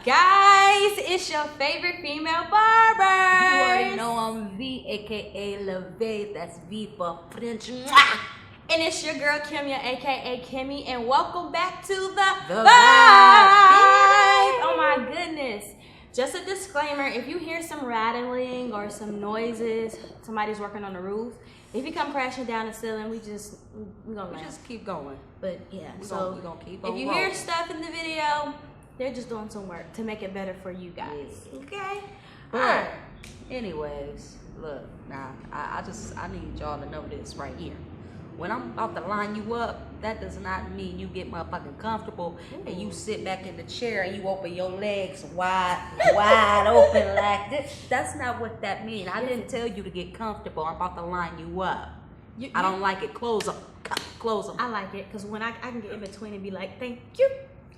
guys, it's your favorite female barber. You already know I'm V, aka Leve. That's V for French. And it's your girl Kimya, aka Kimmy, and welcome back to the Vibe. Oh my goodness. Just a disclaimer, if you hear some rattling or some noises, somebody's working on the roof. If you come crashing down the ceiling, we just keep going. But yeah, we're gonna keep on if you hear stuff in the video, they're just doing some work to make it better for you guys. Yeah. Okay? But anyways, look, now I need y'all to know this right here. When I'm about to line you up, that does not mean you get motherfucking comfortable and you sit back in the chair and you open your legs wide open like this. That's not what that means. I didn't tell you to get comfortable. I'm about to line you up. I don't like it. Close them. Close them. I like it because when I can get in between and be like, thank you.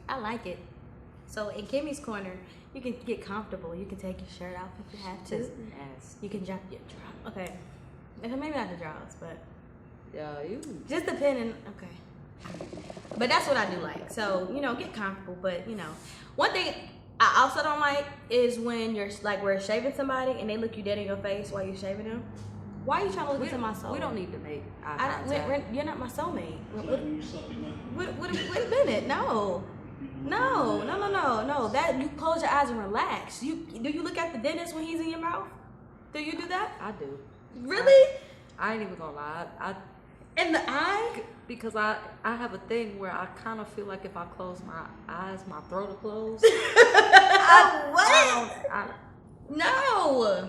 I like it. So in Kimmy's corner, you can get comfortable. You can take your shirt off if you have to. You can drop your drop. Okay. Maybe not the drawers, but yeah, you just depending. Okay. But that's what I do like. So, get comfortable. But, one thing I also don't like is when you're like, we're shaving somebody and they look you dead in your face while you're shaving them. Why are you trying to look into my soul? We don't need to make eye contact. You're not my soulmate. Wait a minute. No. That you close your eyes and relax. Do you look at the dentist when he's in your mouth? Do you do that? I do. Really? I ain't even gonna lie. In the eye? Because I have a thing where I kind of feel like if I close my eyes, my throat will close. No.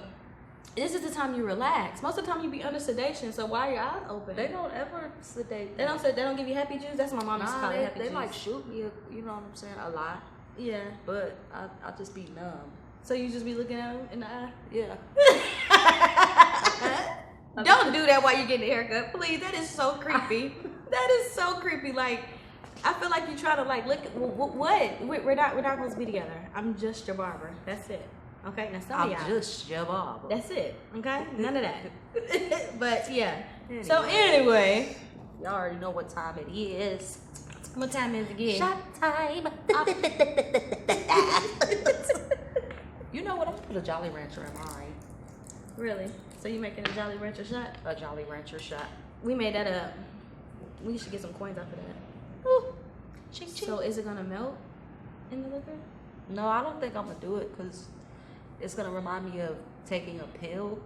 This is the time you relax. Most of the time you be under sedation, so why are your eyes open? They don't ever sedate. They don't give you happy juice? That's what my mom used to call it, happy juice. They like shoot me, you know what I'm saying, a lot. Yeah. But I just be numb. So you just be looking at them in the eye? Yeah. Don't do that while you're getting a haircut, please. That is so creepy. That is so creepy. Like, I feel like you try to look at what? We're not going to be together. I'm just your barber. That's it. Okay. Now some of y'all. I'm just your barber. That's it. Okay. None of that. But yeah. Anyway. So anyway, y'all already know what time it is. What time is it again? Shot time. You know what? I'm gonna put a Jolly Rancher in mine. Really? So you making a Jolly Rancher shot? A Jolly Rancher shot. We made that up. We should get some coins off of that. Ooh. Ching, ching. So is it gonna melt in the liquor? No, I don't think I'm gonna do it because it's gonna remind me of taking a pill.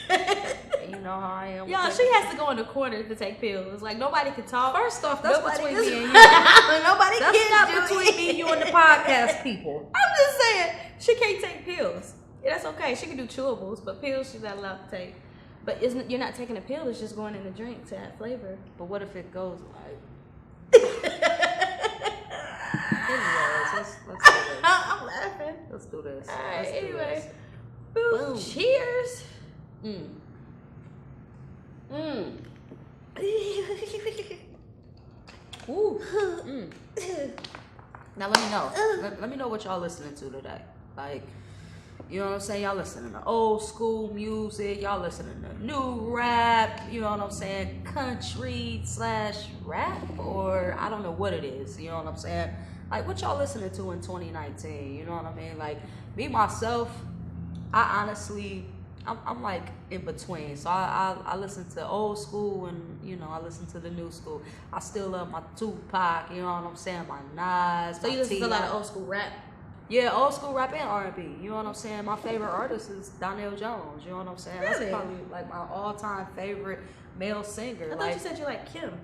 And you know how I am. Y'all, she has to go in the corner to take pills. Like, nobody can talk. First off, that's between me and you. Nobody That's can not do between me and you and the podcast people. I'm just saying, she can't take pills. Yeah, that's okay. She can do chewables, but pills she's not allowed to take. But you're not taking a pill, it's just going in the drink to add flavor. But what if it goes like... Anyways, let's do this. I'm laughing. Let's do this. All right, Let's do anyway. this. Boom. Cheers. Ooh. Now let me know. Let me know what y'all listening to today. Like, you know what I'm saying? Y'all listening to old school music. Y'all listening to new rap. You know what I'm saying? Country/rap, or I don't know what it is. You know what I'm saying? Like, what y'all listening to in 2019? You know what I mean? Like, me myself, I honestly, I'm like in between. So I listen to old school and, I listen to the new school. I still love my Tupac, you know what I'm saying? My Nas. So you listen to a lot of old school rap? Yeah, old school rap and R&B. You know what I'm saying? My favorite artist is Donnell Jones. You know what I'm saying? Really? That's probably like my all-time favorite male singer. I thought you said you like Kim.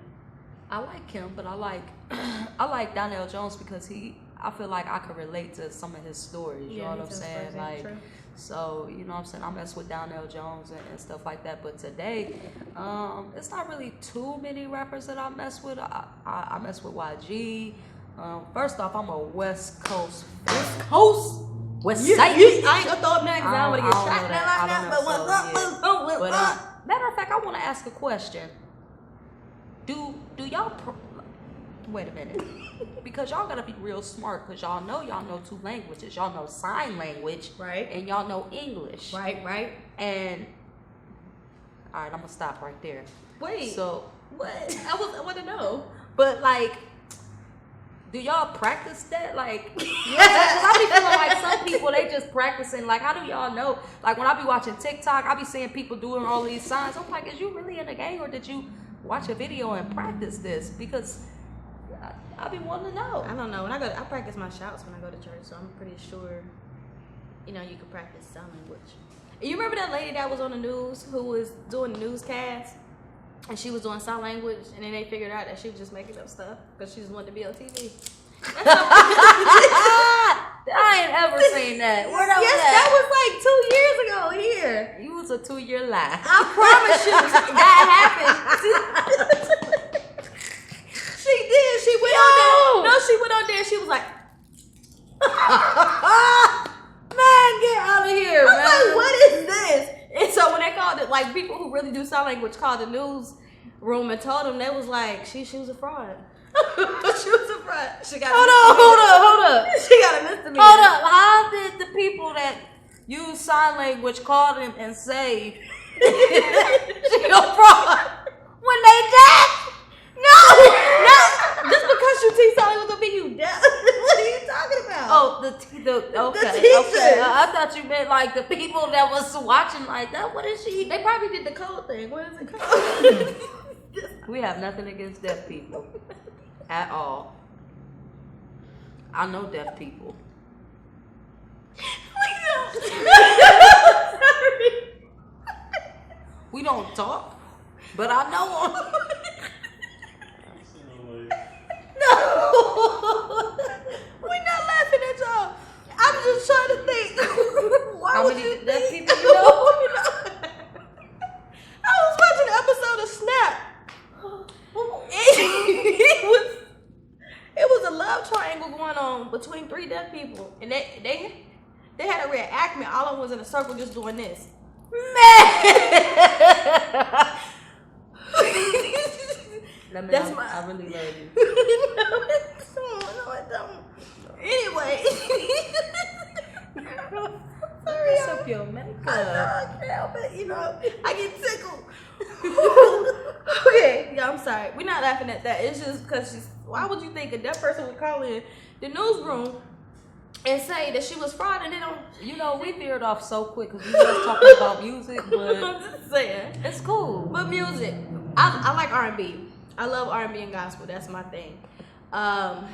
I like Kim, but I like Donnell Jones because I feel like I could relate to some of his stories. You know what I'm saying? Like, true. So, you know what I'm saying? I mess with Donnell Jones and stuff like that. But today, it's not really too many rappers that I mess with. I mess with YG. First off, I'm a West Coast fan. West Side. I ain't gonna throw up now because I don't want to get shot now like that. But what's up? Matter of fact, I want to ask a question. Do y'all... Wait a minute. Because y'all gotta be real smart, because y'all know two languages. Y'all know sign language, right? And y'all know English, right. And all right, I'm gonna stop right there. Wait. So what? I want to know. But like, do y'all practice that? Like, you know what I'm saying? 'Cause I be feeling like some people, they just practicing. Like, how do y'all know? Like, when I be watching TikTok, I be seeing people doing all these signs. I'm like, is you really in the game, or did you watch a video and practice this? Because I be wanting to know. I don't know. When I practice my shouts when I go to church, so I'm pretty sure, you know, you can practice sign language. You remember that lady that was on the news who was doing the newscast, and she was doing sign language, and then they figured out that she was just making up stuff because she just wanted to be on TV. I ain't ever seen that. Where that yes, was at? that was like 2 years ago here. You was a 2-year lie. I promise you that happened. She did. She went on there. No, she went on there and she was like, man, get out of here, I was man. like, what is this? And so when they called it, like people who really do sign language called the news room and told them, they was like, she was a fraud. She was a fraud. She got Hold up. She got a misdemeanor. Hold up. How did the people that use sign language call them and say she a fraud when they deaf? No. Just because you teach sign language don't mean you deaf. What are you talking about? Oh, okay. I thought you meant like the people that was watching like that. What is she? They probably did the code thing. What is it called? We have nothing against deaf people at all. I know deaf people. We don't talk, but I know them. No, we're not laughing at y'all. I'm just trying to think. Why How would many you deaf think? people you know? I was watching an episode of Snap. It was a love triangle going on between 3 deaf people, and they had a real acme. All of them was in a circle just doing this. Man. That's my. I really love you. No, I don't. Anyway. Sorry, Mess up your makeup. I can't help it. You know, I get tickled. Okay, yeah, I'm sorry. We're not laughing at that. It's just because why would you think a deaf person would call in the newsroom and say that she was fraud and they don't? You know, we veered off so quick because we were talking about music, but I'm just saying. it's cool. But music, I like R&B. I love R&B and gospel. That's my thing. Shout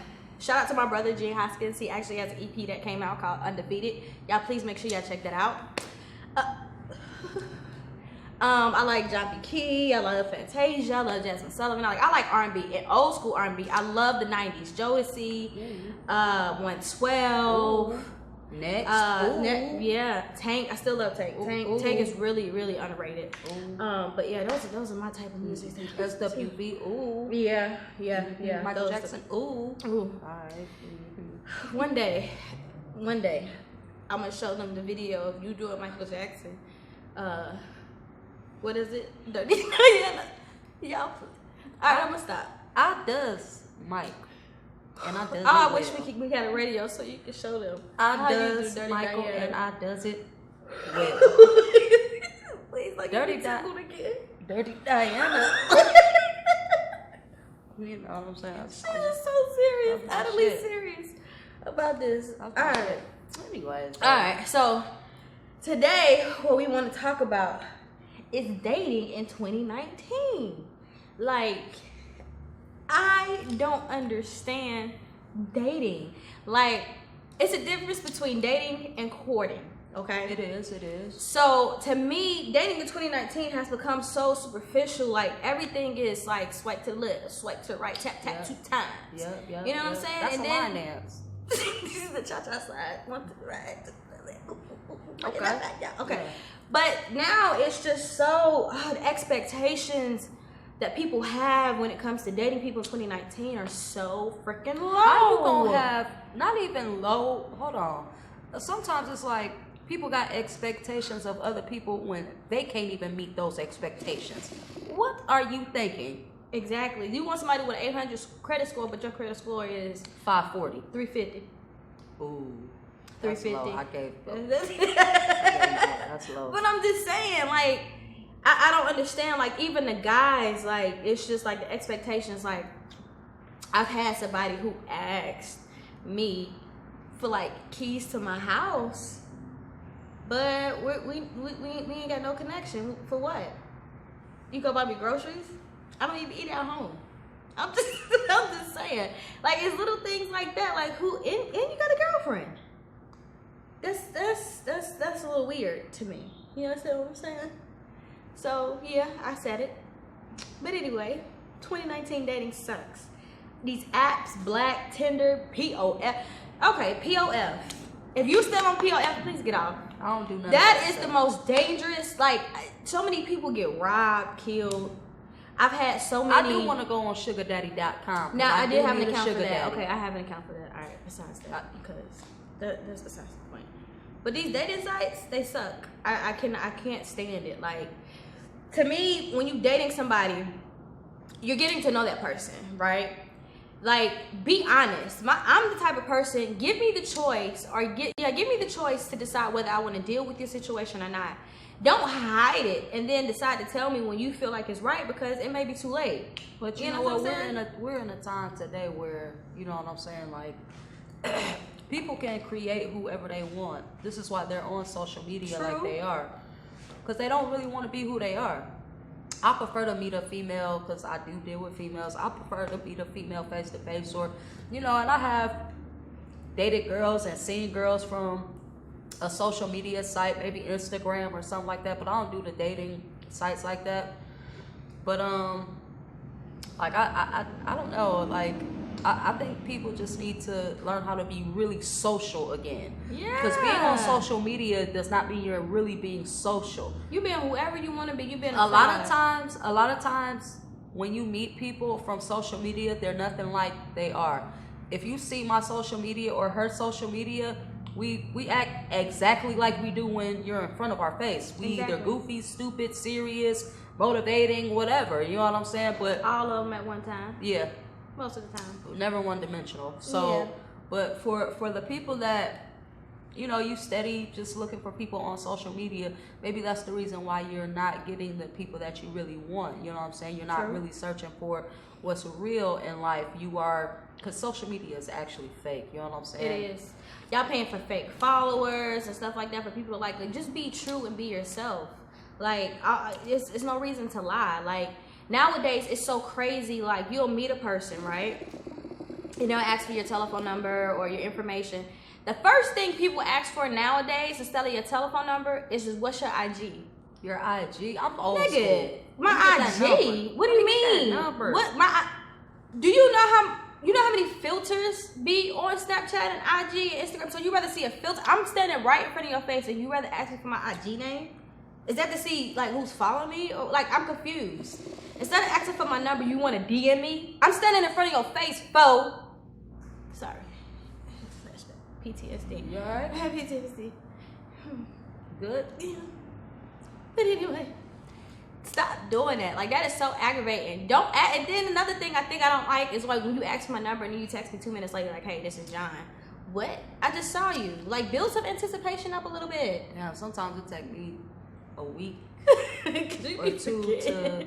out to my brother Gene Hoskins. He actually has an EP that came out called Undefeated. Y'all please make sure y'all check that out. I like John B. Key. I love Fantasia. I love Jasmine Sullivan. I like R&B and old school R&B. I love the 90s. Jodeci, 112. Next. Yeah, Tank. I still love Tank. Tank is really, really underrated. But yeah, those are my type of music. SWV. Ooh. Yeah. Michael Jackson. Ooh. Ooh. Alright. One day, I'm gonna show them the video of you doing Michael Jackson. What is it? Dirty Diana. Y'all. Alright, I'm gonna stop. I does Mike. And I does I wish we had a radio so you could show them. I you does do Dirty Michael Diana. and I does it well. Please, like Dirty you tickled again. Dirty Diana. You know what I'm saying? She was so serious, Oh, utterly shit. serious about this. Okay. Alright. Anyways. Alright, so today what we want to talk about is dating in 2019. Like, I don't understand dating. Like, it's a difference between dating and courting, okay? It is. So, to me, dating in 2019 has become so superficial. Like, everything is like swipe to the left, swipe to the right, tap, 2 times. Yep. You know what I'm saying? That's and a then, line dance. this is the cha-cha slide. One to the right, to the left. Okay. Okay. Yeah. But now it's just so, the expectations that people have when it comes to dating people in 2019 are so freaking low. How you gonna have not even low? Hold on. Sometimes it's like people got expectations of other people when they can't even meet those expectations. What are you thinking? Exactly. You want somebody with an 800 credit score, but your credit score is 540. 350. Ooh. That's 350. low. I gave. That's low. But I'm just saying, like, I don't understand. Like, even the guys, like, it's just like the expectations. Like, I've had somebody who asked me for like keys to my house, but we ain't got no connection. For what? You go buy me groceries? I don't even eat at home. I'm just saying. Like, it's little things like that. Like, who? And you got a girlfriend? That's a little weird to me. You understand what I'm saying? So yeah, I said it. But anyway, 2019 dating sucks. These apps, Black, Tinder, POF. Okay, POF. If you still on POF, please get off. I don't do nothing. That is the most dangerous. Like, so many people get robbed, killed. I've had so many. I do want to go on sugardaddy.com. Now, I did have an account for that. Daddy. Okay, I have an account for that. All right, besides that, because that's besides the point. But these dating sites, they suck. I can't stand it. Like, to me, when you dating somebody, you're getting to know that person, right? Like, be honest. I'm the type of person, give me the choice, or give me the choice to decide whether I want to deal with your situation or not. Don't hide it and then decide to tell me when you feel like it's right, because it may be too late. But you know what? We're in a time today where, you know what I'm saying, like, people can create whoever they want. This is why they're on social media. True. Like they are, because they don't really want to be who they are. I prefer to meet a female, because I do deal with females. I prefer to meet a female face to face, or, you know, and I have dated girls and seen girls from a social media site, maybe Instagram or something like that, but I don't do the dating sites like that. But like I don't know, like I think people just need to learn how to be really social again. Yeah. Because being on social media does not mean you're really being social. You being whoever you want to be. You being a lot of times when you meet people from social media, they're nothing like they are. If you see my social media or her social media, we act exactly like we do when you're in front of our face. We either goofy, stupid, serious, motivating, whatever. You know what I'm saying? But all of them at one time. Yeah. Most of the time. Never one dimensional. So, yeah. But for the people that, you know, you steady just looking for people on social media, maybe that's the reason why you're not getting the people that you really want. You know what I'm saying? You're not really searching for what's real in life. You are, because social media is actually fake. You know what I'm saying? It is. Y'all paying for fake followers and stuff like that for people to like just be true and be yourself. Like, it's no reason to lie. Like, nowadays, it's so crazy. Like, you'll meet a person, right? And they'll ask for your telephone number or your information. The first thing people ask for nowadays, instead of your telephone number, is just, what's your IG? Your IG? I'm old school. Nigga, my IG? What do you mean? What? Do you know how many filters be on Snapchat and IG and Instagram? So you rather see a filter? I'm standing right in front of your face and you rather ask me for my IG name? Is that to see like who's following me? Or like, I'm confused. Instead of asking for my number, you want to DM me? I'm standing in front of your face, fo. Sorry. PTSD. You alright? I have PTSD. Good? Yeah. But anyway, stop doing that. Like, that is so aggravating. And then another thing I think I don't like is like when you ask my number and then you text me 2 minutes later like, hey, this is John. What? I just saw you. Like, build some anticipation up a little bit. Yeah, sometimes it takes me a week or two to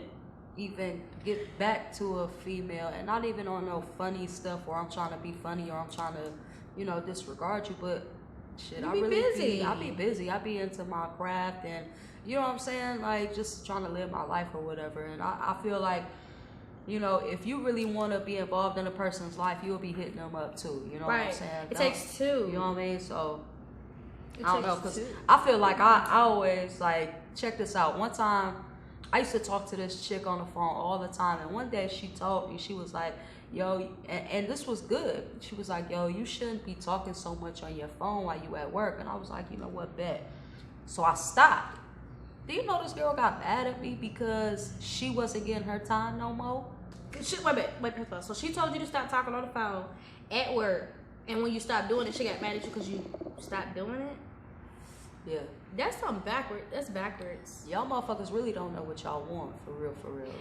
even get back to a female, and not even on no funny stuff where I'm trying to be funny or I'm trying to, you know, disregard you, but shit, I really busy. I be busy. I be into my craft, and you know what I'm saying, like just trying to live my life or whatever. And I feel like, you know, if you really want to be involved in a person's life, you'll be hitting them up too. You know what I'm saying? It takes two. You know what I mean? So I don't know, because I feel like I always, like, check this out. One time, I used to talk to this chick on the phone all the time, and one day she told me, she was like, yo, and this was good. She was like, yo, you shouldn't be talking so much on your phone while you at work. And I was like, you know what, bet. So I stopped. Do you know this girl got mad at me because she wasn't getting her time no more? Wait, so she told you to stop talking on the phone at work, and when you stopped doing it, she got mad at you because you stopped doing it? Yeah. That's something backwards. That's backwards. Y'all motherfuckers really don't know what y'all want, for real.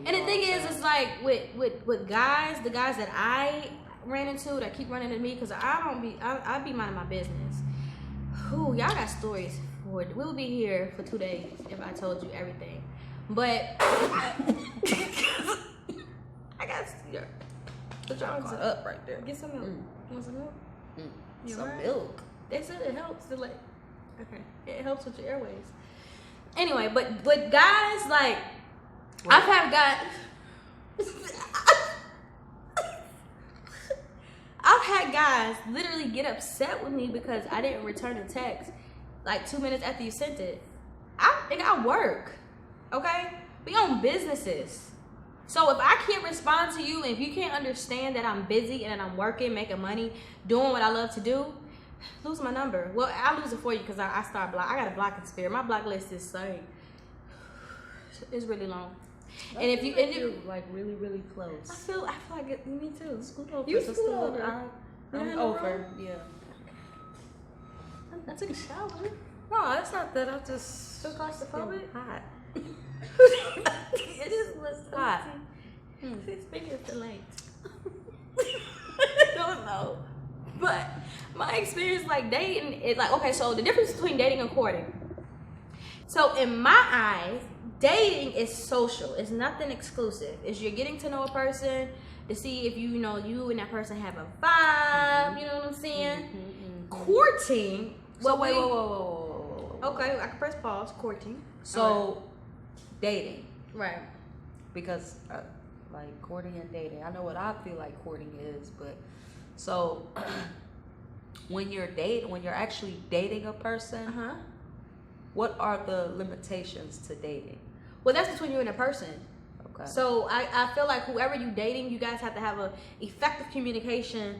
And the thing is, it's like with guys, the guys that I ran into, that keep running into me, because I be minding my business. Who, y'all got stories for it. We'll be here for 2 days if I told you everything. But I got, Put your arms up right there. Get some milk. Want some milk? Some milk. They said it helps to like. Okay, it helps with your airways. Anyway, but guys, like, I've had guys literally get upset with me because I didn't return a text like 2 minutes after you sent it. I work, okay? We own businesses. So if I can't respond to you, and if you can't understand that I'm busy and that I'm working, making money, doing what I love to do, lose my number. Well, I'll lose it for you because I got a blocking spirit. My block list is like, it's really long. And if you like really close. I feel like it, me too. Scoot over. You scoot over. I'm over. Yeah. I took a shower. No, it's not that. I just feel claustrophobic. Hot. It is hot. Maybe it's the light. I don't know. But my experience like dating is like, okay, so the difference between dating and courting. So in my eyes, dating is social. It's nothing exclusive. It's you're getting to know a person to see if you and that person have a vibe. You know what I'm saying? Courting. So wait, whoa. Okay, I can press pause. Courting. So, dating. Right. Because like courting and dating, I know what I feel like courting is, but so when you're actually dating a person, what are the limitations to dating? Well, that's between you and a person. Okay. So I feel like whoever you dating, you guys have to have a effective communication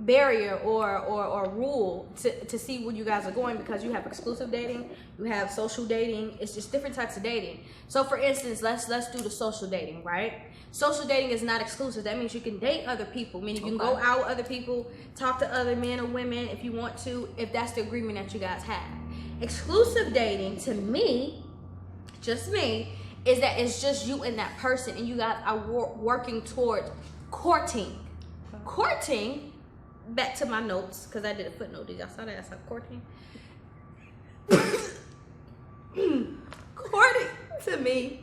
barrier or rule to see where you guys are going, because you have exclusive dating, you have social dating. It's just different types of dating. So for instance, let's do the social dating, right? Social dating is not exclusive. That means you can date other people, meaning you can go out with other people, talk to other men or women if you want to, if that's the agreement that you guys have. Exclusive dating, to me, just me, is that it's just you and that person, and you guys are working towards courting. Courting, back to my notes, because I did a footnote. Did y'all saw that? I saw courting. Courting, to me,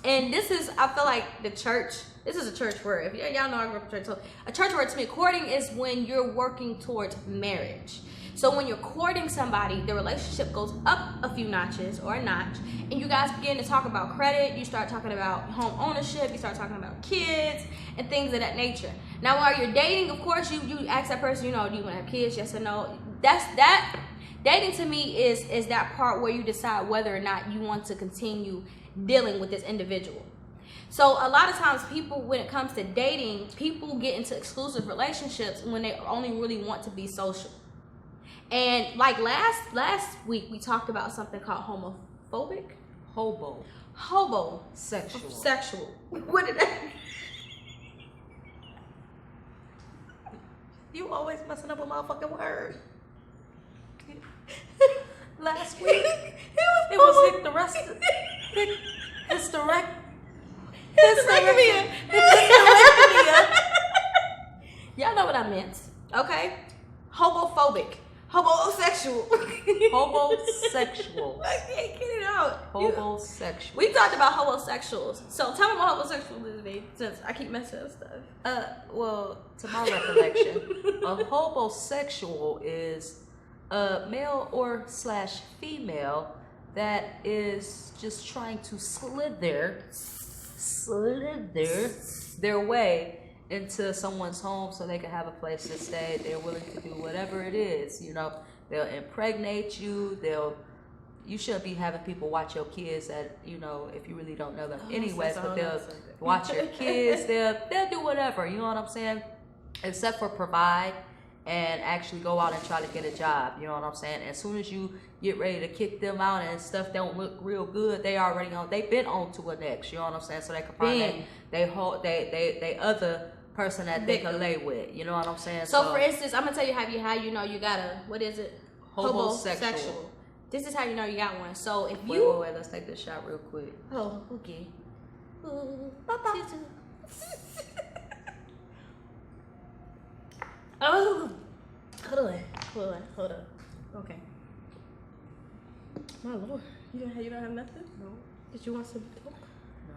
and this is, I feel like the church, this is a church word. If y'all know I grew up in church, so a church word to me, courting is when you're working towards marriage. So when you're courting somebody, the relationship goes up a few notches or a notch, and you guys begin to talk about credit, you start talking about home ownership, you start talking about kids and things of that nature. Now while you're dating, of course, you ask that person, do you want to have kids, yes or no? That dating to me is that part where you decide whether or not you want to continue dealing with this individual. So a lot of times people, when it comes to dating, people get into exclusive relationships when they only really want to be social. And like last week, we talked about something called homophobic? Sexual. What did that mean? You always messing up a motherfucking word. Last week, it was hysterectomia. Y'all know what I meant, okay? Homophobic. Homosexual. Homosexual. I can't get it out. Homosexual. We talked about homosexuals. So tell me what homosexual is, me, since I keep messing up stuff. Well, to my recollection, a homosexual is a male or / female that is just trying to slither their way into someone's home so they can have a place to stay. They're willing to do whatever it is, they'll impregnate you, you shouldn't be having people watch your kids if you really don't know them anyways, but they'll watch your kids, they'll do whatever, you know what I'm saying, except for provide and actually go out and try to get a job, you know what I'm saying. As soon as you get ready to kick them out and stuff don't look real good, they've been on to a next, you know what I'm saying, so they can find they other person that they can lay with, you know what I'm saying. So for instance, I'm gonna tell you how you know you got a, what is it? Homosexual. This is how you know you got one. So if wait, let's take this shot real quick. Oh, okay. Oh, hold on. Okay. My Lord, you don't have nothing? No. Did you want some milk? No.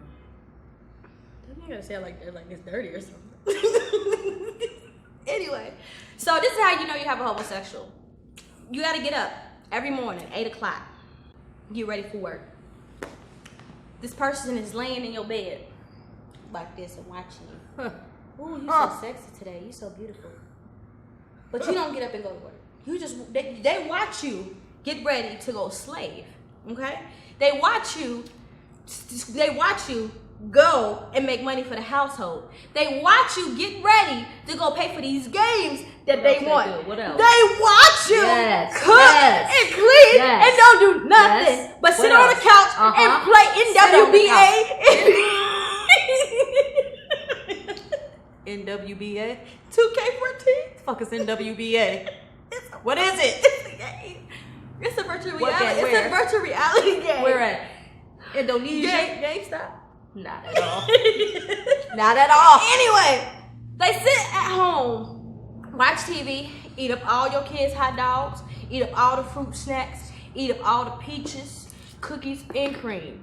You gotta say it like it's dirty or something. Anyway, so this is how you know you have a homosexual. You got to get up every morning, 8 o'clock. Get ready for work. This person is laying in your bed like this and watching you. Ooh, you so sexy today. You so beautiful. But you don't get up and go to work. You just they watch you get ready to go slave. Okay? They watch you go and make money for the household. They watch you get ready to go pay for these games that they want. What else? They watch you cook and clean and don't do nothing but sit on the couch and play NWBA. NWBA? 2K14? Fuck is NWBA? What is it? It's a game. It's a virtual reality. It's a virtual reality game. Where at? Indonesia? GameStop? Not at all. Not at all. Anyway, they sit at home, watch TV, eat up all your kids' hot dogs, eat up all the fruit snacks, eat up all the peaches, cookies, and cream.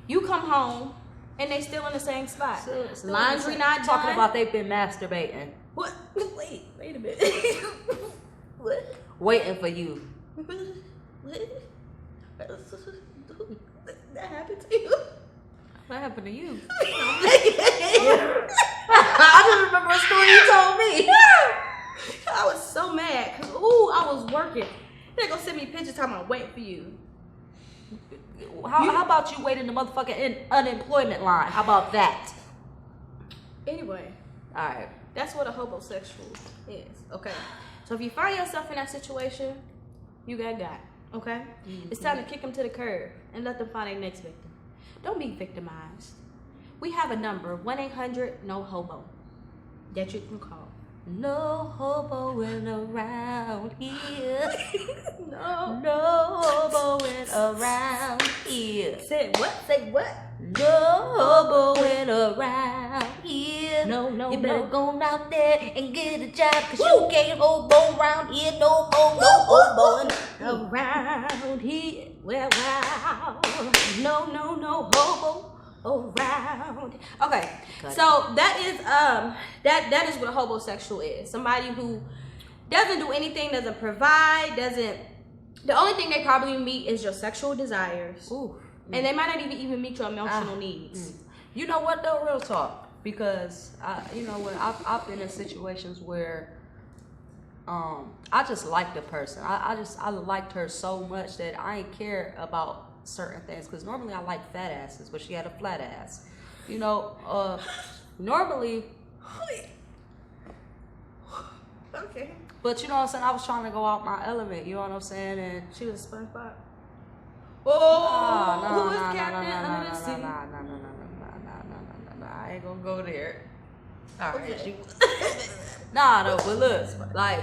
You come home, and they still in the same spot. Laundry not done. Talking about they've been masturbating. What? Wait a minute. What? Waiting for you. What? That happened to you? What happened to you? I just remember a story you told me. I was so mad because I was working. They're gonna send me pictures talking about waiting for you. How about you waiting the motherfucking unemployment line? How about that? Anyway, all right. That's what a homosexual is. Okay. So if you find yourself in that situation, you got. Okay. Mm-hmm. It's time to kick them to the curb and let them find their next victim. Don't be victimized. We have a number, 1-800-NO-HOBO, that you can call. No hoboing around here. No hoboing around here. Say what? Say what? No hoboing around here. No. You better go out there and get a job, cause you can't hobo around here. No hoboing around here. Well, wow. No hobo around. Okay, so that is that is what a homosexual is. Somebody who doesn't do anything, doesn't provide, doesn't. The only thing they probably meet is your sexual desires. Ooh. And they might not even meet your emotional needs. You know what though, real talk, because I've been in situations where I just liked the person. I liked her so much that I ain't care about certain things, because normally I like fat asses, but she had a flat ass. Normally. Okay. But you know what I'm saying? I was trying to go out my element. You know what I'm saying? And she was a SpongeBob. No. Who is Captain Under the Sea? No. I ain't gonna go there. All right. Okay. No, but look, like,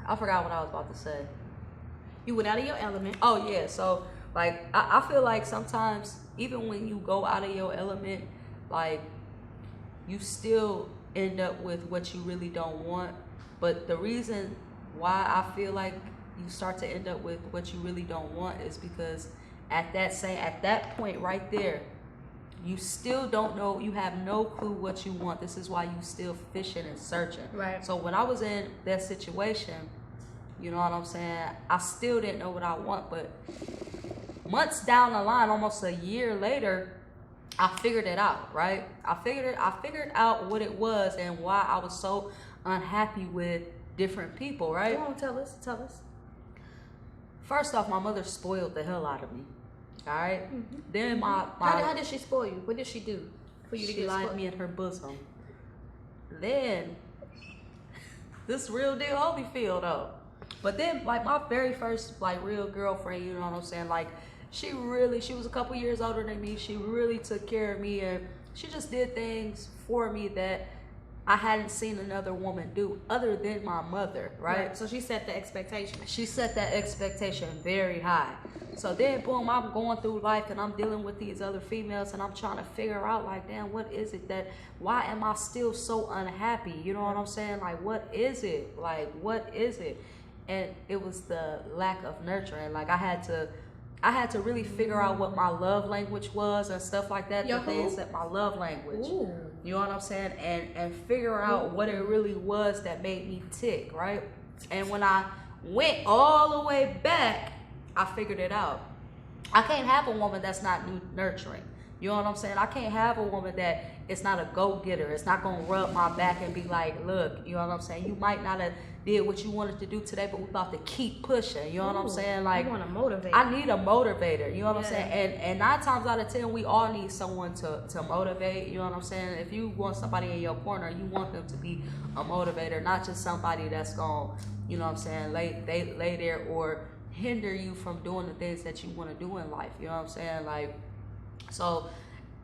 I forgot what I was about to say. You went out of your element. Oh yeah, so like I feel like sometimes even when you go out of your element, like you still end up with what you really don't want. But the reason why I feel like you start to end up with what you really don't want is because at that point right there, you still don't know, you have no clue what you want. This is why you still fishing and searching. Right. So when I was in that situation, you know what I'm saying, I still didn't know what I want, but months down the line, almost a year later, I figured it out, right? I figured out what it was and why I was so unhappy with different people, right? Come on, tell us. First off, my mother spoiled the hell out of me. All right. Mm-hmm. Then my how did she spoil you? What did she do for you to get spoiled? She lined me in her bosom. Then this real deal Holyfield though. But then like my very first like real girlfriend, you know what I'm saying? Like she was a couple years older than me. She really took care of me and she just did things for me that I hadn't seen another woman do other than my mother, right? So she set the expectation. She set that expectation very high. So then, boom, I'm going through life and I'm dealing with these other females and I'm trying to figure out, like, damn, what is it why am I still so unhappy? You know what I'm saying? Like, what is it? And it was the lack of nurturing. Like, I had to I had to really figure out what my love language was and stuff like that. Your the things who? that my love language. Ooh. You know what I'm saying? And figure out what it really was that made me tick, right? And when I went all the way back, I figured it out. I can't have a woman that's not nurturing. You know what I'm saying? I can't have a woman that is not a go-getter. It's not going to rub my back and be like, look, you know what I'm saying? You might not have did what you wanted to do today, but we're about to keep pushing. You know what I'm saying? Like, you want to motivate. I need a motivator. You know what I'm saying? And 9 times out of 10, we all need someone to motivate. You know what I'm saying? If you want somebody in your corner, you want them to be a motivator, not just somebody that's going, you know what I'm saying, lay there or hinder you from doing the things that you want to do in life. You know what I'm saying? Like, so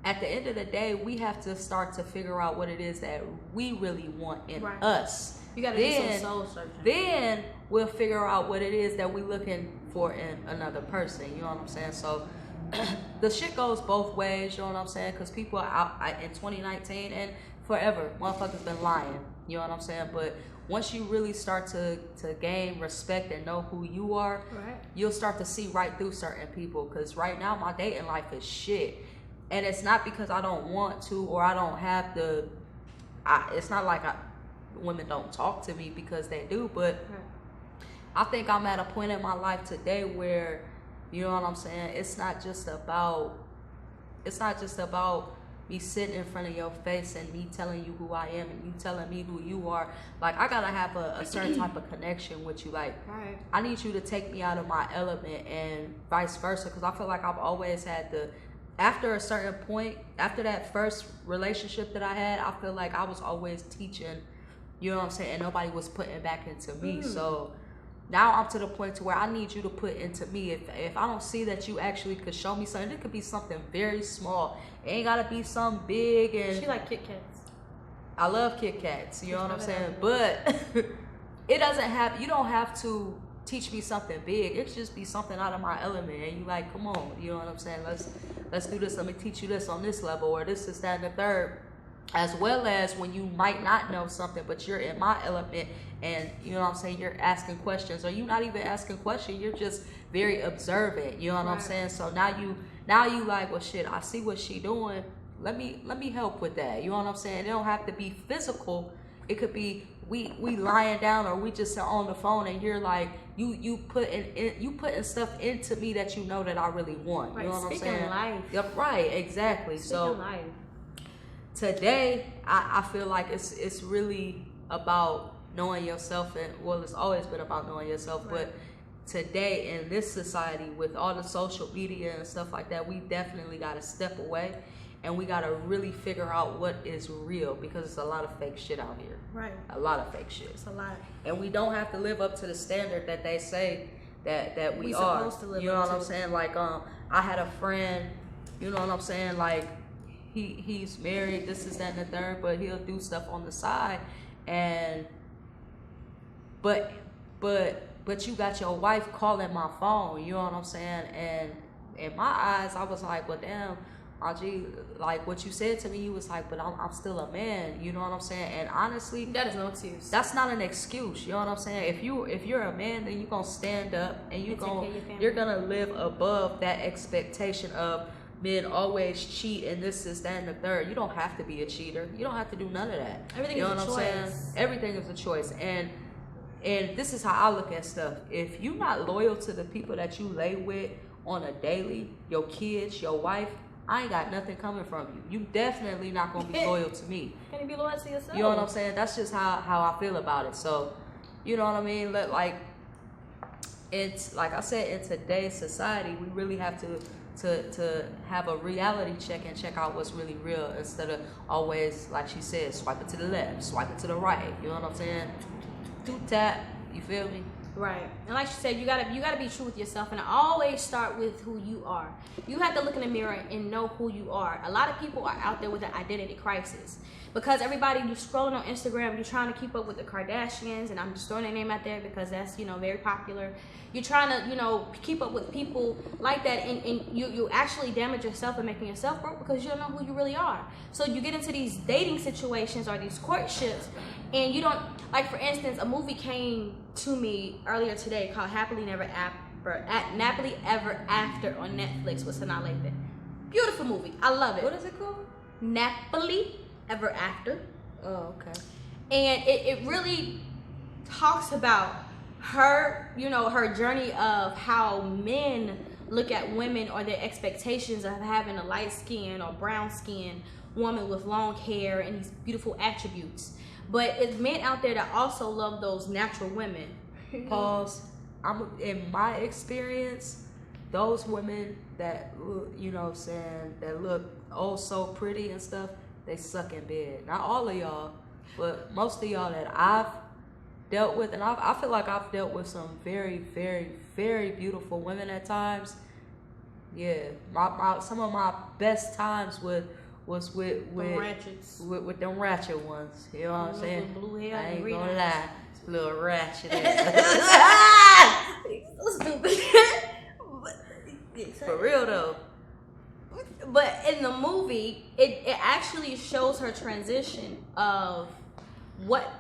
at the end of the day, we have to start to figure out what it is that we really want in us. You gotta do some soul searching. Then we'll figure out what it is that we're looking for in another person. You know what I'm saying? So the shit goes both ways. You know what I'm saying? Because people are out in 2019 and forever, motherfuckers been lying. You know what I'm saying? But once you really start to gain respect and know who you are, you'll start to see right through certain people. Because right now my dating life is shit. And it's not because I don't want to or I don't have the... it's not like women don't talk to me, because they do. But I think I'm at a point in my life today where, you know what I'm saying, it's not just about me sitting in front of your face and me telling you who I am and you telling me who you are. Like, I gotta have a certain type of connection with you. Like, I need you to take me out of my element and vice versa, because I feel like I've always had after a certain point, after that first relationship that I had, I feel like I was always teaching, you know what I'm saying, and nobody was putting back into me. So now I'm to the point to where I need you to put into me. If I don't see that you actually could show me something, it could be something very small. It ain't gotta be something big. And she like Kit Kats. I love Kit Kats, you know what I'm saying? But it doesn't have, you don't have to teach me something big. It should just be something out of my element, and you like, come on, you know what I'm saying? Let's do this. Let me teach you this on this level, or this, that, and the third. As well as when you might not know something, but you're in my element, and you know what I'm saying, you're asking questions, or you're not even asking questions, you're just very observant, you know what I'm saying? So now you like, well, shit, I see what she doing, let me help with that, you know what I'm saying? It don't have to be physical. It could be we lying down, or we just on the phone, and you're like, you putting stuff into me that you know that I really want. You know what I'm saying? Life. Yep, right, exactly. So life. Today, I feel like it's really about knowing yourself, and well, it's always been about knowing yourself, but today in this society with all the social media and stuff like that, we definitely got to step away, and we got to really figure out what is real, because it's a lot of fake shit out here. A lot of fake shit. It's a lot. And we don't have to live up to the standard that they say that we are. Supposed to live you know up what to. I'm saying? Like, I had a friend, you know what I'm saying? Like, he's married, this is that and the third, but he'll do stuff on the side, and but you got your wife calling my phone, you know what I'm saying? And in my eyes, I was like, well, damn, Aji, like what you said to me, you was like, but I'm still a man, you know what I'm saying? And honestly, that is no excuse. That's not an excuse, you know what I'm saying? If you're a man, then you're gonna stand up and you're gonna live above that expectation of men always cheat and this is that and the third. You don't have to be a cheater. You don't have to do none of that. Everything you know is what a I'm choice. saying? Everything is a choice. And this is how I look at stuff. If you're not loyal to the people that you lay with on a daily, your kids, your wife, I ain't got nothing coming from you. You definitely not gonna be loyal to me. Can you be loyal to yourself? You know what I'm saying? That's just how I feel about it. So, you know what I mean? Like, it's like I said, in today's society, we really have to have a reality check and check out what's really real, instead of always, like she said, swipe it to the left, swipe it to the right. You know what I'm saying? Do tap. You feel me? Right. And like she said, you gotta be true with yourself, and always start with who you are. You have to look in the mirror and know who you are. A lot of people are out there with an identity crisis, because everybody, you scrolling on Instagram, you're trying to keep up with the Kardashians, and I'm just throwing their name out there because that's, you know, very popular. You're trying to, you know, keep up with people like that, and you actually damage yourself and making yourself broke, because you don't know who you really are. So you get into these dating situations or these courtships, and you don't, like, for instance, a movie came to me earlier today called Happily Napoli Ever After on Netflix with Sanaa Lathan. Beautiful movie. I love it. What is it called? Napoli Ever After. Oh, okay. And it really talks about her, you know, her journey of how men look at women or their expectations of having a light skin or brown skin woman with long hair and these beautiful attributes. But it's men out there that also love those natural women. Pause. In my experience, those women that, you know what I'm saying, that look oh so pretty and stuff, they suck in bed. Not all of y'all, but most of y'all that I've dealt with, and I feel like I've dealt with some very, very, very beautiful women at times. Yeah, some of my best times was with them ratchet ones. You know what I'm saying? Blue hair, I ain't green gonna eyes. lie, it's a little ratchet. So stupid. For real though. But in the movie, it actually shows her transition of what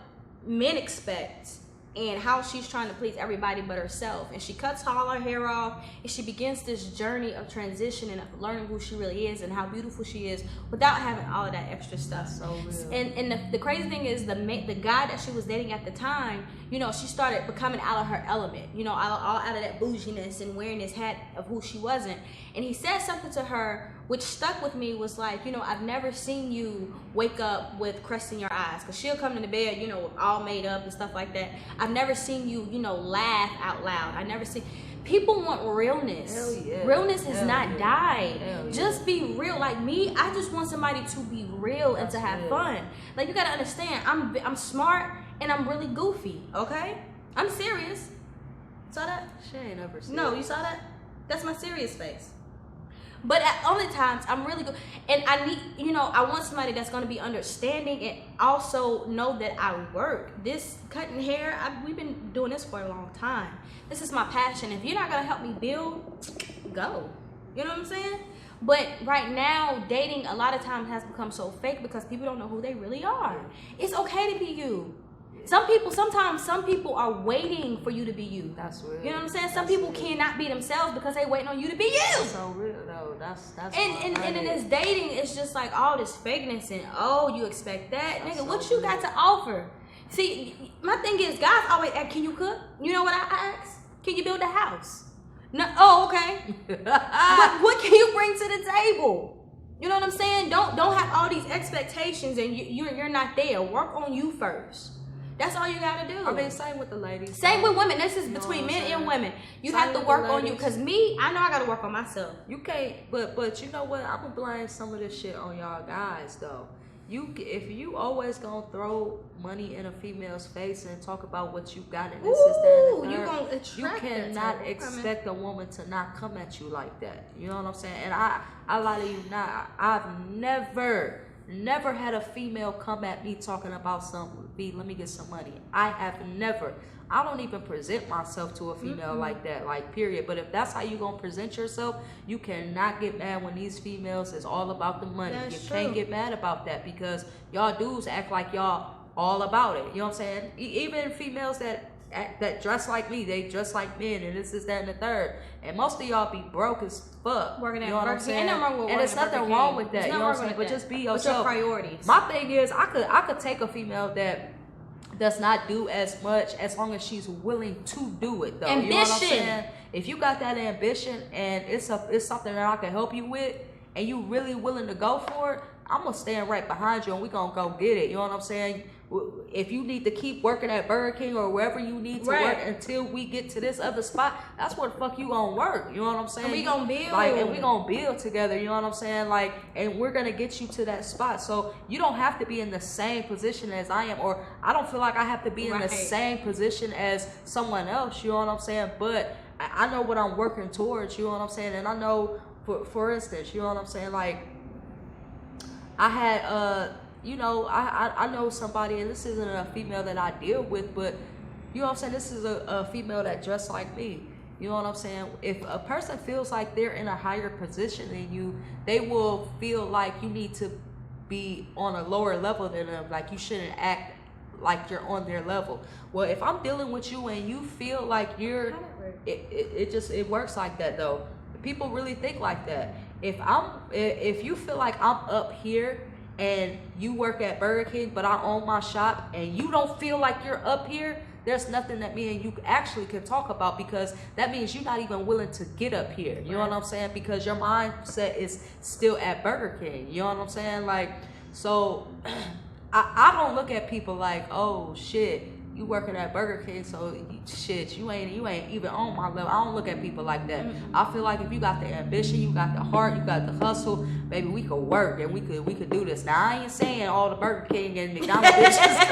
men expect and how she's trying to please everybody but herself. And she cuts all her hair off and she begins this journey of transition and of learning who she really is and how beautiful she is without having all of that extra stuff. So real. And the crazy thing is the guy that she was dating at the time, you know, she started becoming out of her element, you know, all out of that bouginess and wearing this hat of who she wasn't. And he said something to her which stuck with me, was like, you know, I've never seen you wake up with crust in your eyes, because she'll come into bed, you know, all made up and stuff like that. I've never seen you, you know, laugh out loud. I never seen. People want realness. Hell yeah. Realness has not died. Hell just be real. Like me, I just want somebody to be real and to have fun. Like, you gotta understand, I'm smart and I'm really goofy. Okay, I'm serious. Saw that? She ain't ever seen. No, you saw that? That's my serious face. But at other times, I'm really good. And I need, you know, I want somebody that's going to be understanding and also know that I work. This cutting hair, we've been doing this for a long time. This is my passion. If you're not going to help me build, go. You know what I'm saying? But right now, dating a lot of times has become so fake because people don't know who they really are. It's okay to be you. Sometimes some people are waiting for you to be you. That's real. You know what I'm saying? Some people cannot be themselves because they waiting on you to be you. That's so real though. That's and in this dating, it's just like all this fakeness and oh, you expect that, That's nigga. so What you got to offer? See, my thing is, guys always ask, can you cook? You know what I ask? Can you build a house? No. Oh, okay. what can you bring to the table? You know what I'm saying? Don't have all these expectations and you're not there. Work on you first. That's all you gotta do. I mean, same with the ladies. Same with women. This is between men and women. You have to work on you. Cause me, I know I gotta work on myself. You can't. But you know what? I'm gonna blame some of this shit on y'all guys though. If you always gonna throw money in a female's face and talk about what you got and this is that and the third, you cannot expect a woman to not come at you like that. You know what I'm saying? And I lie to you not. I've never had a female come at me talking about let me get some money. I have never. I don't even present myself to a female like that, like period. But if that's how you gonna present yourself, you cannot get mad when these females is all about the money. That's you true. Can't get mad about that because y'all dudes act like y'all all about it. You know what I'm saying? Even females that dress like me, they dress like men, and this is that and the third. And most of y'all be broke as fuck. Working at you know what I'm saying? and there's nothing wrong with that. You know what I'm saying? But just be yourself. What's your priorities? My thing is, I could take a female that does not do as much as long as she's willing to do it though. Ambition. You know what I'm saying? If you got that ambition and it's something that I can help you with and you really willing to go for it, I'm gonna stand right behind you and we gonna go get it. You know what I'm saying? If you need to keep working at Burger King or wherever you need to work until we get to this other spot, that's where the fuck you gonna work. You know what I'm saying? And we gonna build. Like, and we gonna build together. You know what I'm saying? Like, and we're gonna get you to that spot. So you don't have to be in the same position as I am, or I don't feel like I have to be in the same position as someone else. You know what I'm saying? But I know what I'm working towards. You know what I'm saying? And I know, for instance, you know what I'm saying? Like, I had you know, I know somebody, and this isn't a female that I deal with, but you know what I'm saying, this is a female that dressed like me. You know what I'm saying? If a person feels like they're in a higher position than you, they will feel like you need to be on a lower level than them. Like, you shouldn't act you're on their level. Well, if I'm dealing with you and you feel like you're, it works like that though. People really think like that. If you feel like I'm up here and you work at Burger King, but I own my shop, and you don't feel like you're up here, there's nothing that me and you actually can talk about, because that means you're not even willing to get up here. You know what I'm saying? Because your mindset is still at Burger King. You know what I'm saying? Like, so I don't look at people like, oh shit, you working at Burger King, so shit, you ain't even on my level. I don't look at people like that. I feel like if you got the ambition, you got the heart, you got the hustle, baby, we could work and we could do this. Now I ain't saying all the Burger King and McDonald's bitches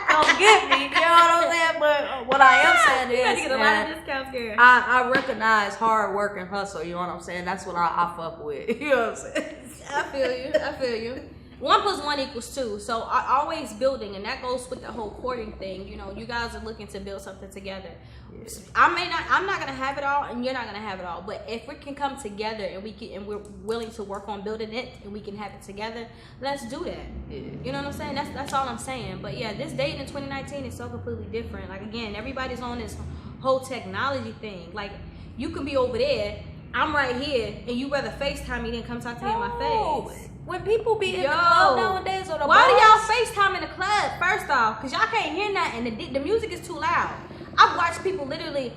don't get me, you know what I'm saying? But what I am saying is, man, I recognize hard work and hustle. You know what I'm saying? That's what I fuck with. You know what I'm saying? I feel you. 1 + 1 = 2. So always building, and that goes with the whole courting thing. You know, you guys are looking to build something together. Yeah. I'm not gonna have it all, and you're not gonna have it all. But if we can come together and we're willing to work on building it, and we can have it together, let's do that. Yeah. You know what I'm saying? That's all I'm saying. But yeah, this dating in 2019 is so completely different. Like, again, everybody's on this whole technology thing. Like, you can be over there, I'm right here, and you rather FaceTime me than come talk to me in my face. When people be in the club nowadays, or the why do y'all FaceTime in the club? First off, because y'all can't hear nothing, and the music is too loud. I've watched people literally,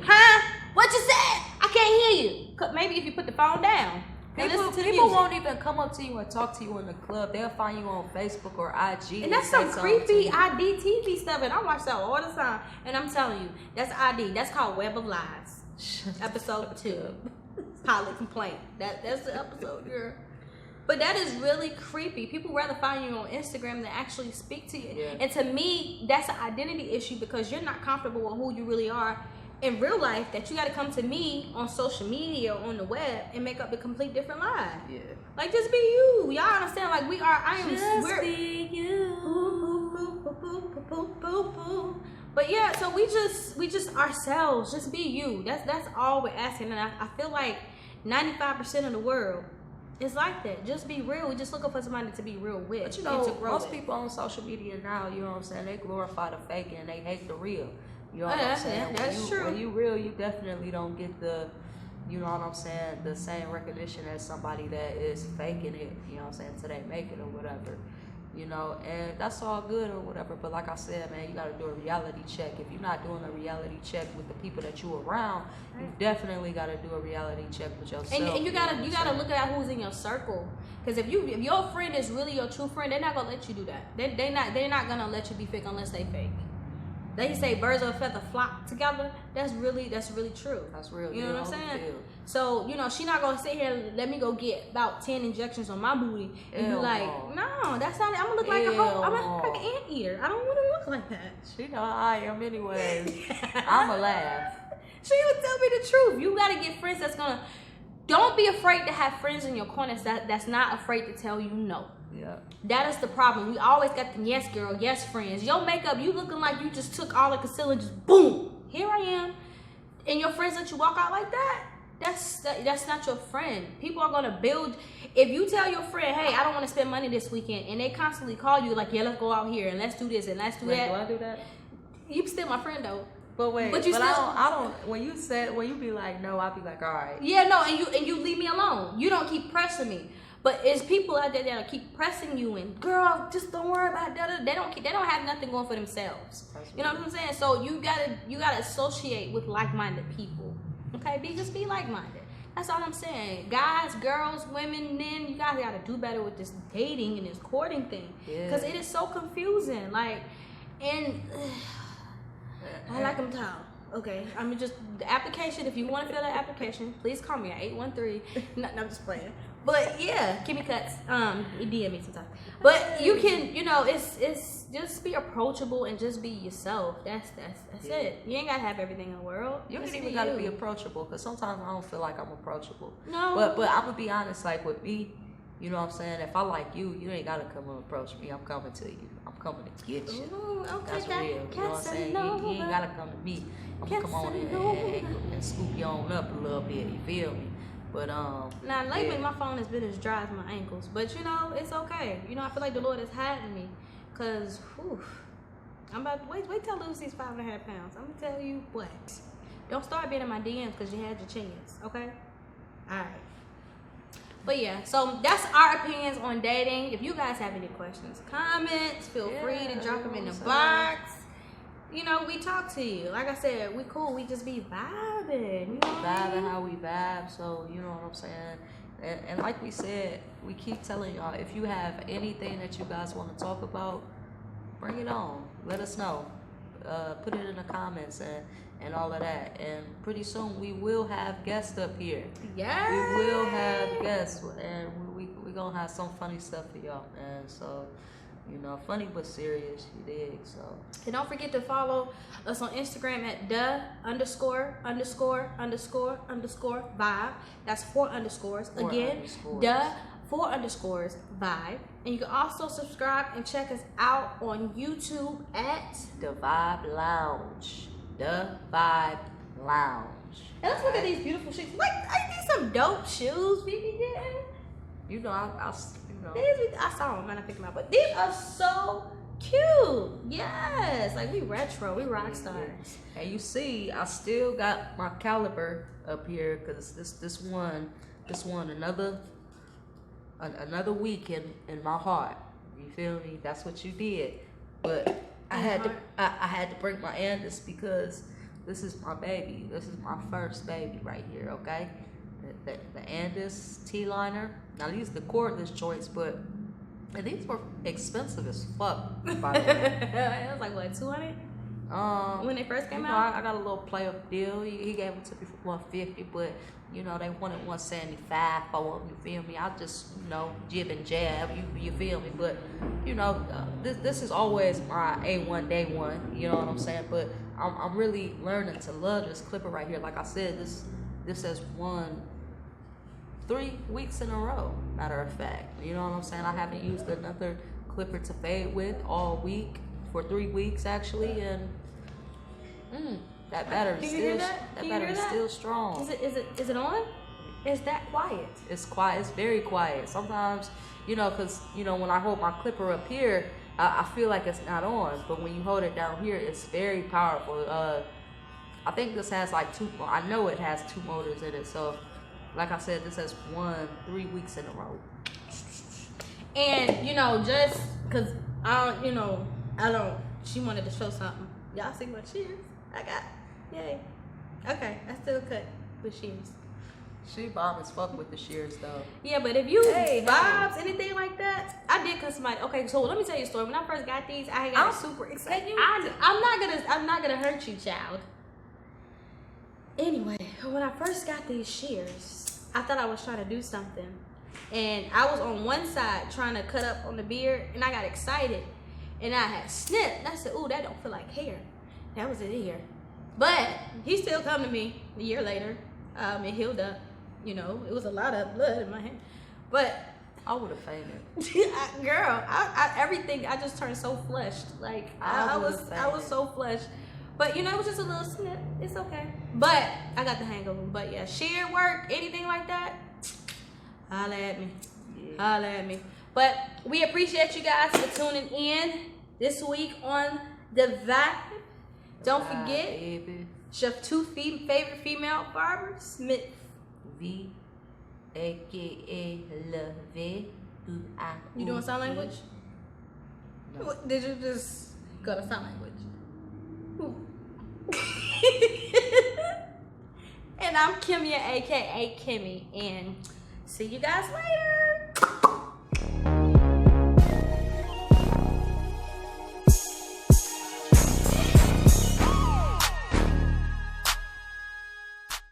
what you said? I can't hear you. Maybe if you put the phone down. People won't even come up to you and talk to you in the club. They'll find you on Facebook or IG. And that's some creepy IDTV stuff, and I watch that all the time. And I'm telling you, that's ID. That's called Web of Lies. Episode 2. Pilot complaint. That's the episode, girl. But that is really creepy. People rather find you on Instagram than actually speak to you. Yeah. And to me, that's an identity issue, because you're not comfortable with who you really are in real life, that you got to come to me on social media or on the web and make up a complete different lie. Yeah. Like, just be you. Y'all understand? Like, we're be you. But yeah, so we just ourselves. Just be you. That's all we're asking. And I feel like 95% of the world, it's like that. Just be real. We just looking for somebody to be real with. But you know, most people on social media now, you know what I'm saying, they glorify the fake and they hate the real. You know what I'm saying? That's true. When you real, you definitely don't get the, you know what I'm saying, the same recognition as somebody that is faking it, you know what I'm saying, till they make it or whatever. You know, and that's all good or whatever. But like I said, man, you got to do a reality check. If you're not doing a reality check with the people that you around, you definitely got to do a reality check with yourself. And you gotta look at who's in your circle. Because if your friend is really your true friend, they're not gonna let you do that. They're not gonna let you be fake unless they fake. They say birds of a feather flock together. That's really true. That's real. You know what I'm saying? So, you know, she not gonna sit here and let me go get about 10 injections on my booty and be like, no, that's not it. I'm gonna look like I'm gonna look like an anteater. I don't want to look like that. She know how I am anyways. I'ma laugh. She would tell me the truth. You gotta get friends that's gonna. Don't be afraid to have friends in your corner that's not afraid to tell you no. Yeah. That is the problem. We always got the yes girl, yes friends. Your makeup, you looking like you just took all the concealer and just boom, here I am. And your friends let you walk out like that? That's not your friend. People are gonna build. If you tell your friend, hey, I don't want to spend money this weekend, and they constantly call you like, yeah, let's go out here and let's do this and let's do that. Do I do that? You still my friend though. But wait, but I don't. When you be like no, I'll be like, all right. Yeah, no, and you leave me alone. You don't keep pressing me. But it's people out there that'll keep pressing you and girl, just don't worry about that. They don't have nothing going for themselves. You know what I'm saying? So you gotta associate with like-minded people. Okay, be like-minded. That's all I'm saying. Guys, girls, women, men, you guys gotta do better with this dating and this courting thing. Because it is so confusing. Like, and I like them tall. Okay, I'm just the application. If you want to fill that application, please call me at 813. No, I'm just playing. But yeah, give me cuts. DM me sometimes. But you can, you know, it's just be approachable and just be yourself. That's it. You ain't gotta have everything in the world. You ain't even gotta be approachable, because sometimes I don't feel like I'm approachable. No. But I'm gonna be honest, like with me, you know what I'm saying? If I like you, you ain't gotta come and approach me. I'm coming to you. I'm coming to get you. Ooh, okay, that's real. You know what I'm saying? You ain't gotta come to me. I'm gonna come on and scoop you on up a little bit. You feel me? But Now lately my phone has been as dry as my ankles, but you know it's okay. You know I feel like the Lord is hiding me, cause I'm about to wait till I lose these 5.5 pounds. I'm gonna tell you what. Don't start being in my DMs because you had your chance, okay? All right. But yeah, so that's our opinions on dating. If you guys have any questions, comments, feel free to drop them in the box. You know, we talk to you. Like I said, we cool. We just be vibing. You know Vibing how we vibe. So, you know what I'm saying? And like we said, we keep telling y'all, if you have anything that you guys want to talk about, bring it on. Let us know. Put it in the comments and all of that. And pretty soon we will have guests up here. Yeah. We will have guests. And we're going to have some funny stuff for y'all. And so, you know, funny but serious, you dig? So. And don't forget to follow us on Instagram at ____vibe. That's 4 underscores. Again, __ vibe. And you can also subscribe and check us out on YouTube at The Vibe Lounge. The Vibe Lounge. And let's look at these beautiful shoes. Like, I need some dope shoes we be getting. You know, I saw them and I picked them up, but these are so cute. Yes, like we retro, we rock stars. And you see, I still got my caliber up here because this one another week in my heart. You feel me? That's what you did. But I had to break my Andis because this is my baby. This is my first baby right here. Okay, the Andis T-liner. Now these are the cordless joints, but these were expensive as fuck. By the way, it was like what, 200? When they first came out, out, I got a little play up deal. He gave them to me for $150, but you know they wanted $175 for them. You feel me? I just jib and jab. You feel me? But you know this is always my A1 day one. You know what I'm saying? But I'm really learning to love this clipper right here. Like I said, this has won 3 weeks in a row. Matter of fact, you know what I'm saying? I haven't used another clipper to fade with all week for 3 weeks actually, and that battery is still strong. Is it on? Is that quiet? It's quiet. It's very quiet. Sometimes, because when I hold my clipper up here, I feel like it's not on, but when you hold it down here, it's very powerful. I think this has like I know it has 2 motors in it, so. Like I said, this has won 3 weeks in a row. And, just because she wanted to show something. Y'all see my shears? I got, yay. Okay, I still cut with shears. She bomb as fuck with the shears, though. Yeah, but if you vibes, anything like that, I did cut somebody. Okay, so let me tell you a story. When I first got these, I'm super excited. I'm not gonna hurt you, child. Anyway, when I first got these shears, I thought I was trying to do something. And I was on one side trying to cut up on the beard, and I got excited. And I had snipped. And I said, ooh, that don't feel like hair. That was it here. But he still come to me a year later. It healed up. It was a lot of blood in my hand. But I would have fainted. Girl, everything, I just turned so flushed. Like, I was so flushed. But, it was just a little snip. It's okay. But I got the hang of them. But, yeah, shear work, anything like that, holla at me. Yeah. Holla at me. But we appreciate you guys for tuning in this week on The Vibe. Don't forget, baby. Your 2 favorite female barbers, Smith. V, A.K.A. Love. You doing sign language? No. Did you just go to sign language? And I'm Kimia, aka Kimmy, and see you guys later.